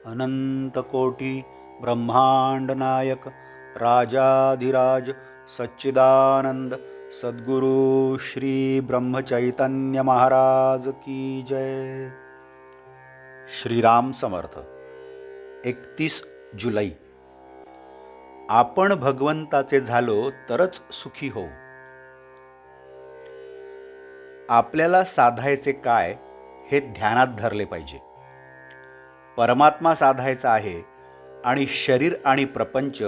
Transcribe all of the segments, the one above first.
अनंतकोटी ब्रह्मांड नायक राजाधिराज सच्चिदानंद सद्गुरु श्री ब्रह्मचैतन्य महाराज की जय। श्रीराम समर्थ। 31 जुलै। आपण भगवंताचे झालो तरच सुखी होऊ। आपल्याला साधायचे काय हे ध्यानात धरले पाहिजे। परमात्मा साधायचा आहे आणि शरीर आणि प्रपंच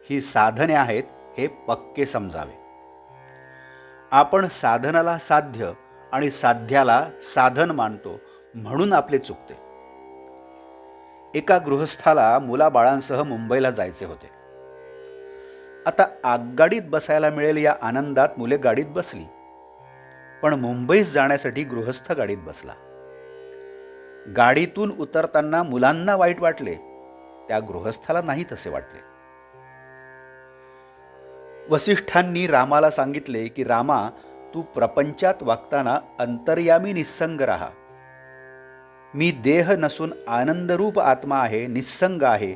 ही साधने आहेत हे पक्के समजावे। आपण साधनाला साध्य आणि साध्याला साधन मानतो म्हणून आपले चुकते। एका गृहस्थाला मुलाबाळांसह मुंबईला जायचे होते। आता आगगाडीत बसायला मिळेल या आनंदात मुले गाडीत बसली, पण मुंबईत जाण्यासाठी गृहस्थ गाडीत बसला। गाडीतून उतरताना मुलांना वाईट वाटले, त्या गृहस्थाला नाही तसे वाटले। वसिष्ठांनी रामाला सांगितले की रामा, तू प्रपंचात वागताना अंतर्यामी निस्संग राहा। मी देह नसून आनंदरूप आत्मा आहे, निस्संग आहे,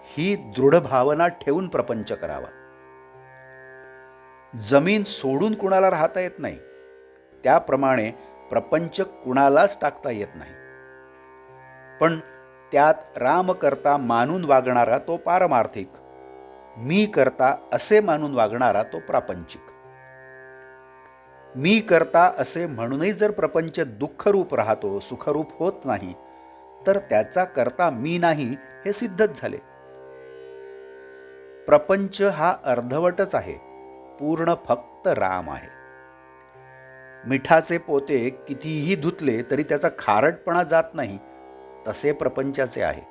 ही दृढ भावना ठेवून प्रपंच करावा। जमीन सोडून कुणाला राहता येत नाही, त्याप्रमाणे प्रपंच कुणालाच टाकता येत नाही। पण त्यात राम करता मानून वागणारा तो पारमार्थिक, मी करता असे मानून वागणारा तो प्रापंचिक। मी करता असे म्हणूनही जर प्रपंच दुःखरूप राहतो, सुखरूप होत नाही, तर त्याचा करता मी नाही हे सिद्धच झाले। प्रपंच हा अर्धवटच आहे, पूर्ण फक्त राम आहे। मिठाचे पोते कितीही धुतले तरी त्याचा खारटपणा जात नाही, तसे प्रपंचाचे आहे।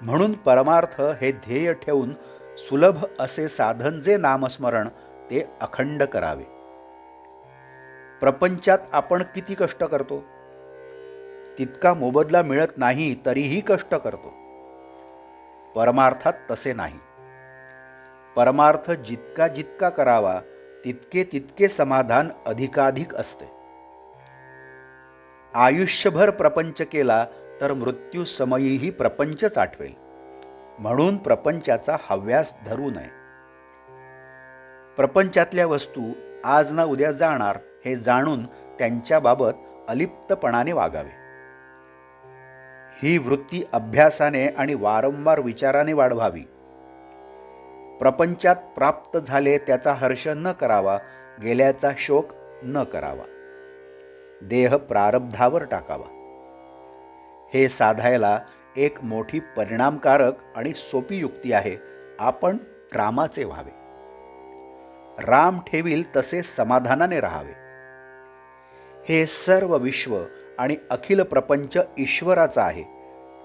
म्हणून परमार्थ हे ध्येय ठेवून सुलभ असे साधन जे नामस्मरण ते अखंड करावे। प्रपंचात आपण किती कष्ट करतो, तितका मोबदला मिळत नाही तरीही कष्ट करतो। परमार्थात तसे नाही। परमार्थ जितका जितका करावा तितके तितके समाधान अधिकाधिक असते। आयुष्यभर प्रपंच केला तर मृत्यू समयीही प्रपंचच आठवेल, म्हणून प्रपंचाचा हव्यास धरू नये। प्रपंचातल्या वस्तू आज ना उद्या जाणार हे जाणून त्यांच्याबाबत अलिप्तपणाने वागावे। ही वृत्ती अभ्यासाने आणि वारंवार विचाराने वाढवावी। प्रपंचात प्राप्त झाले त्याचा हर्ष न करावा, गेल्याचा शोक न करावा, देह प्रारब्धावर टाकावा। हे साधायला एक मोठी परिणामकारक आणि सोपी युक्ती आहे, आपण रामाचे व्हावे। राम ठेवील तसे समाधानाने राहावे। हे सर्व विश्व आणि अखिल प्रपंच ईश्वराचा आहे,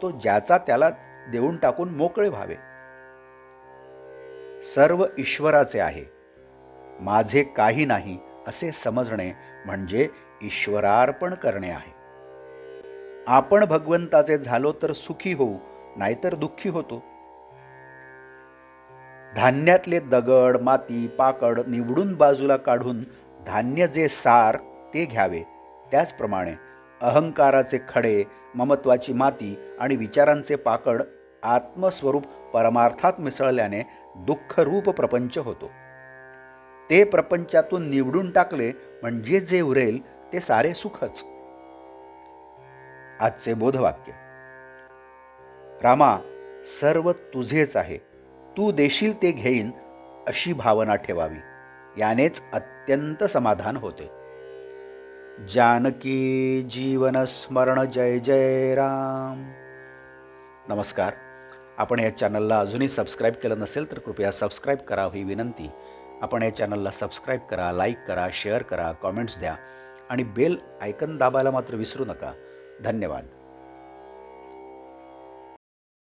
तो ज्याचा त्याला देऊन टाकून मोकळे व्हावे। सर्व ईश्वराचे आहे, माझे काही नाही असे समजणे म्हणजे ईश्वरार्पण करणे आहे। आपण भगवंताचे झालो तर सुखी होऊ, नाहीतर दुःखी होतो। धान्यातले दगड, माती, पाकड निवडून बाजूला काढून धान्य जे सार ते घ्यावे। त्याचप्रमाणे अहंकाराचे खडे, ममत्वाची माती आणि विचारांचे पाकड आत्मस्वरूप परमार्थात मिसळल्याने दुःखरूप प्रपंच होतो। ते प्रपंचातून निवडून टाकले म्हणजे जे उरेल ते सारे सुखच। आजचे बोधवाक्य। रामा, सर्व तुझेच आहे, तू देशील ते घेईन अशी भावना ठेवावी, यानेच अत्यंत समाधान होते। जानकी जीवन स्मरण जय जय राम। नमस्कार। आपण या चॅनलला अजूनही सबस्क्राईब केलं नसेल तर कृपया सबस्क्राईब करा ही विनंती। आपण या चॅनलला सबस्क्राईब करा, लाईक करा, शेअर करा, कॉमेंट्स द्या आणि बेल आयकन दाबायला मात्र विसरू नका। धन्यवाद।